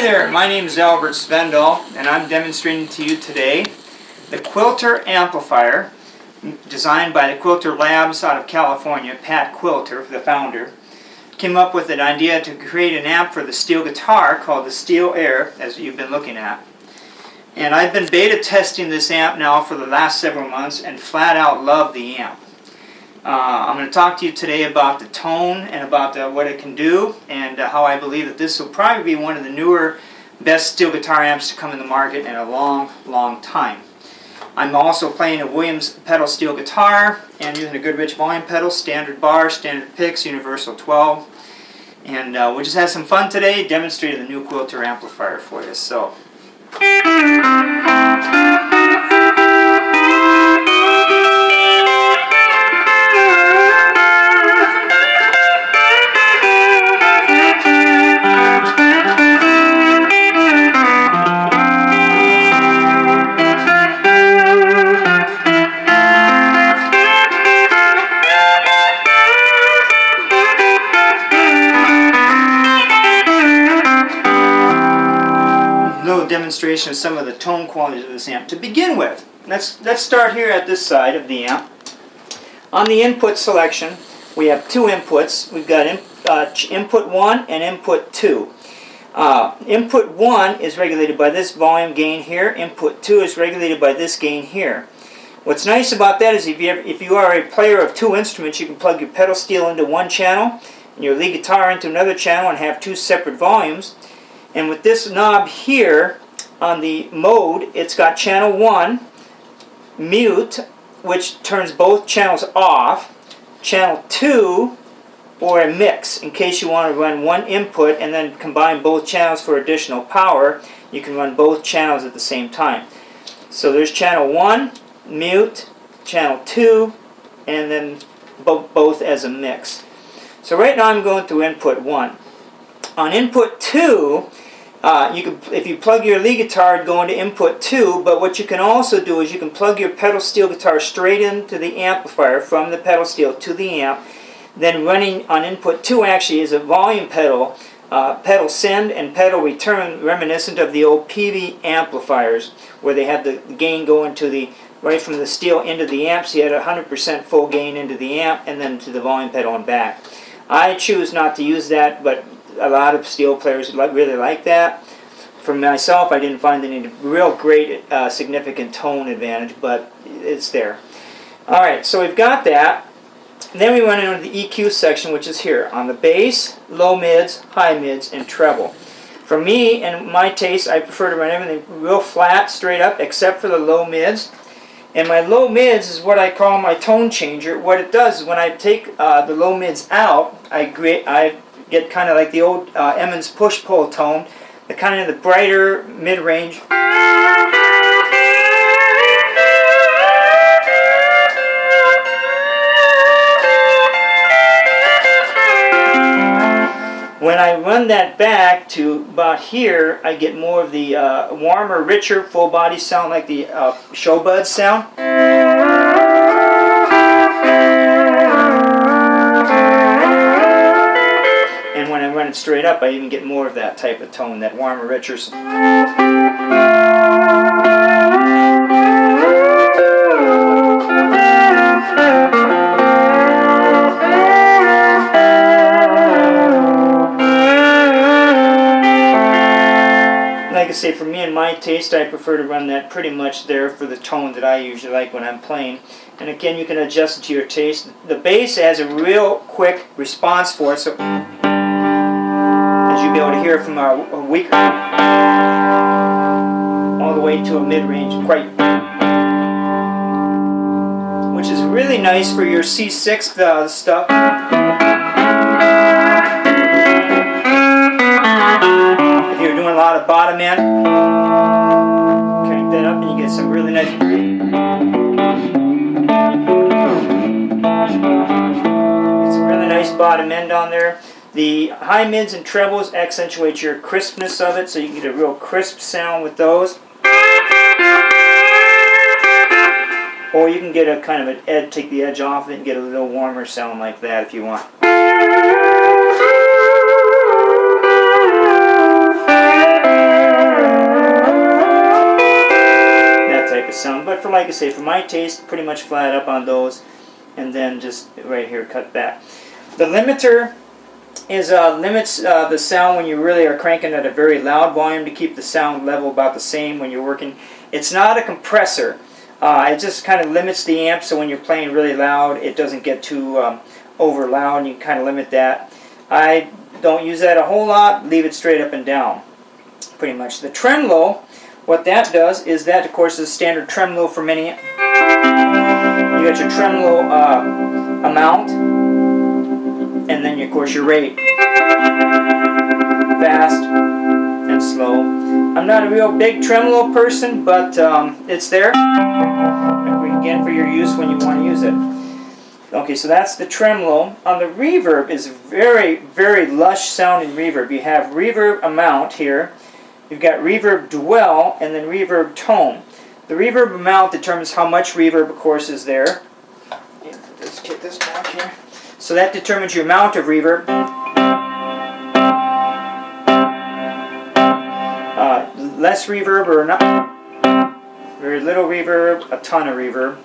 there, my name is Albert Svendal, and I'm demonstrating to you today the Quilter amplifier designed by the Quilter Labs out of California. Pat Quilter, the founder, came up with an idea to create an amp for the steel guitar called the Steel Air, as you've been looking at. And I've been beta testing this amp now for the last several months and flat out love the amp. I'm going to talk to you today about the tone and about what it can do, and how I believe that this will probably be one of the newer, best steel guitar amps to come in the market in a long, long time. I'm also playing a Williams pedal steel guitar and using a Goodrich volume pedal, standard bar, standard picks, universal 12. And we'll just have some fun today, demonstrating the new Quilter amplifier for you. So. Demonstration of some of the tone qualities of this amp. To begin with, let's start here at this side of the amp. On the input selection, we have two inputs. We've got input 1 and input 2. Input 1 is regulated by this volume gain here. Input 2 is regulated by this gain here. What's nice about that is if you are a player of two instruments, you can plug your pedal steel into one channel and your lead guitar into another channel and have two separate volumes. And with this knob here on the mode, it's got channel 1, mute, which turns both channels off, channel 2, or a mix. In case you want to run one input and then combine both channels for additional power, you can run both channels at the same time. So there's channel 1, mute, channel 2, and then both as a mix. So right now I'm going through input 1. On input 2, if you plug your lead guitar, go into input 2, but what you can also do is you can plug your pedal steel guitar straight into the amplifier from the pedal steel to the amp. Then running on input 2 actually is a volume pedal, pedal send and pedal return, reminiscent of the old PV amplifiers, where they had the gain go into right from the steel into the amp, so you had 100% full gain into the amp and then to the volume pedal and back. I choose not to use that, but a lot of steel players really like that. For myself, I didn't find any real great significant tone advantage, but it's there. Alright, so we've got that. Then we run into the EQ section, which is here on the bass, low mids, high mids, and treble. For me and my taste, I prefer to run everything real flat, straight up, except for the low mids. And my low mids is what I call my tone changer. What it does is when I take the low mids out, I get kind of like the old Emmons push-pull tone, the kind of the brighter mid-range. When I run that back to about here, I get more of the warmer, richer, full-body sound, like the Showbud sound. And when I run it straight up, I even get more of that type of tone, that warmer, richer. Like I say, for me and my taste, I prefer to run that pretty much there for the tone that I usually like when I'm playing. And again, you can adjust it to your taste. The bass has a real quick response for it, so as you'll be able to hear from a weaker all the way to a mid-range, which is really nice for your C6 stuff. If you're doing a lot of bottom end, crank that up and you get some really nice. Get some really nice bottom end on there. The high mids and trebles accentuate your crispness of it, so you can get a real crisp sound with those. Or you can get a kind of an edge, take the edge off it and get a little warmer sound like that if you want. like I say, for my taste, pretty much flat up on those, and then just right here cut back. The limiter is limits the sound when you really are cranking at a very loud volume to keep the sound level about the same when you're working. It's not a compressor. It just kind of limits the amp, so when you're playing really loud, it doesn't get too over loud, and you kind of limit that. I don't use that a whole lot, leave it straight up and down, pretty much. The tremolo, what that does is that, of course, is standard tremolo for many. You got your tremolo amount, and then, of course, your rate. Fast and slow. I'm not a real big tremolo person, but it's there. Again, for your use when you want to use it. Okay, so that's the tremolo. On the reverb is very, very lush sounding reverb. You have reverb amount here. You've got reverb dwell and then reverb tone. The reverb amount determines how much reverb, of course, is there. Let's get this back here. So that determines your amount of reverb. Less reverb or not. Very little reverb, a ton of reverb.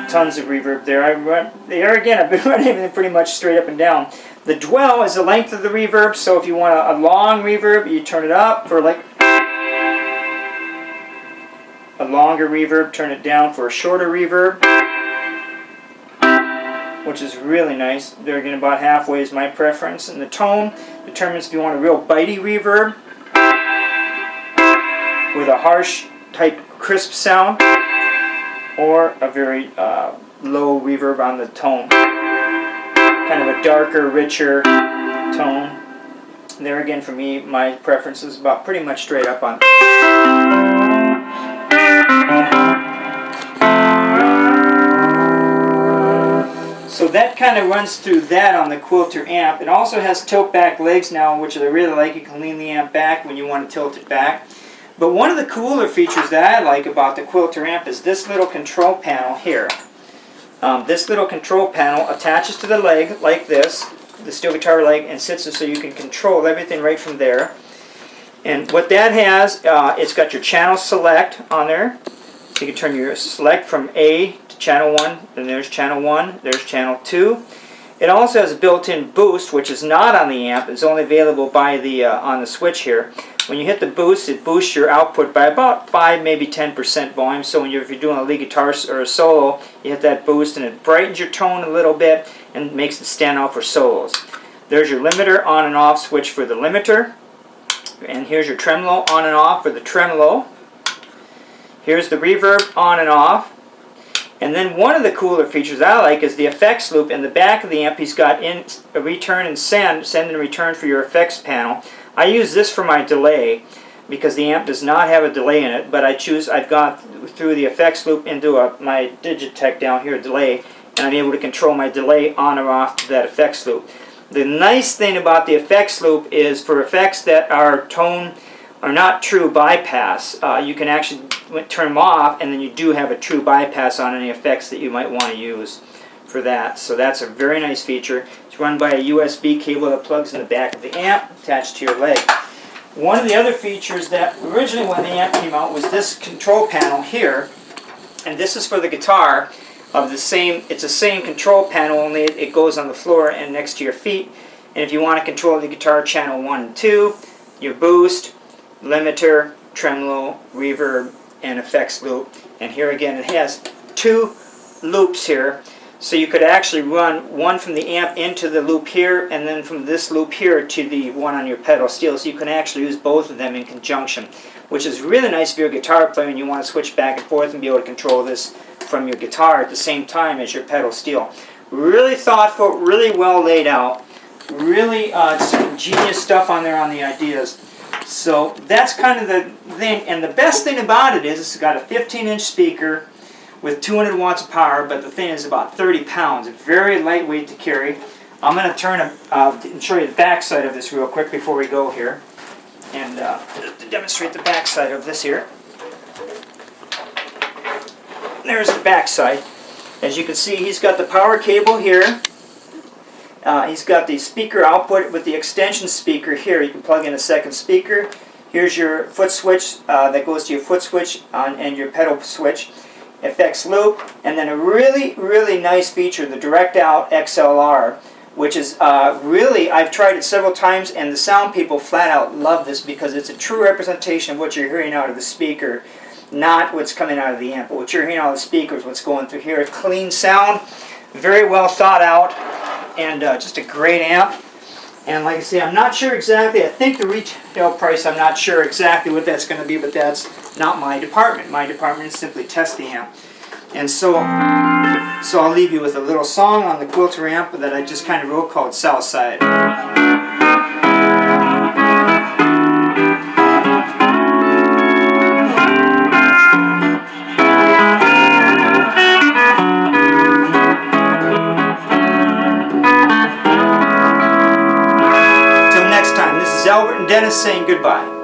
Tons of reverb there. There again, I've been running everything pretty much straight up and down. The dwell is the length of the reverb, so if you want a long reverb, you turn it up for like a longer reverb, turn it down for a shorter reverb, which is really nice. They're again about halfway is my preference. And the tone determines if you want a real bitey reverb with a harsh type crisp sound, or a very low reverb on the tone. Kind of a darker, richer tone. There again, for me, my preference is about pretty much straight up on. So that kind of runs through that on the Quilter amp. It also has tilt back legs now, which I really like. You can lean the amp back when you want to tilt it back. But one of the cooler features that I like about the Quilter amp is this little control panel here. This little control panel attaches to the leg like this, the steel guitar leg, and sits so you can control everything right from there. And what that has, it's got your channel select on there. So you can turn your select from A to channel 1, and there's channel 1, there's channel 2. It also has a built-in boost, which is not on the amp. It's only available by the on the switch here. When you hit the boost, it boosts your output by about 5, maybe 10% volume. So when if you're doing a lead guitar or a solo, you hit that boost and it brightens your tone a little bit and makes it stand out for solos. There's your limiter on and off switch for the limiter. And here's your tremolo on and off for the tremolo. Here's the reverb on and off. And then one of the cooler features I like is the effects loop. In the back of the amp, he's got in a return and send and return for your effects panel. I use this for my delay because the amp does not have a delay in it, but I've gone through the effects loop into my Digitech down here, delay, and I'm able to control my delay on or off to that effects loop. The nice thing about the effects loop is for effects that are not true bypass, you can actually turn them off, and then you do have a true bypass on any effects that you might want to use for that. So that's a very nice feature. It's run by a USB cable that plugs in the back of the amp, attached to your leg. One of the other features that originally when the amp came out was this control panel here, and this is for the guitar of the same. It's the same control panel, only it goes on the floor and next to your feet. And if you want to control the guitar channel 1 and 2, your boost, limiter, tremolo, reverb, and effects loop. And here again it has 2 loops here, so you could actually run one from the amp into the loop here, and then from this loop here to the one on your pedal steel, so you can actually use both of them in conjunction, which is really nice if you're a guitar player and you want to switch back and forth and be able to control this from your guitar at the same time as your pedal steel. Really thoughtful, really well laid out, really some genius stuff on there on the ideas. So that's kind of the thing, and the best thing about it is it's got a 15-inch speaker with 200 watts of power, but the thing is about 30 pounds. It's very lightweight to carry. I'm going to turn and show you the back side of this real quick before we go here, and demonstrate the back side of this here. There's the back side. As you can see, he's got the power cable here. He's got the speaker output with the extension speaker here. You can plug in a second speaker. Here's your foot switch that goes to your foot switch and your pedal switch. Effects loop, and then a really nice feature, the direct out XLR, which is really, I've tried it several times, and the sound people flat out love this because it's a true representation of what you're hearing out of the speaker, not what's coming out of the amp. But what you're hearing out of the speaker is what's going through here. It's clean sound, very well thought out, and just a great amp. And like I say, I'm not sure exactly, I think the retail price, I'm not sure exactly what that's going to be, but that's not my department. My department is simply test the amp. And so I'll leave you with a little song on the Quilter amp that I just kind of wrote called Southside. Till next time, this is Albert and Dennis saying goodbye.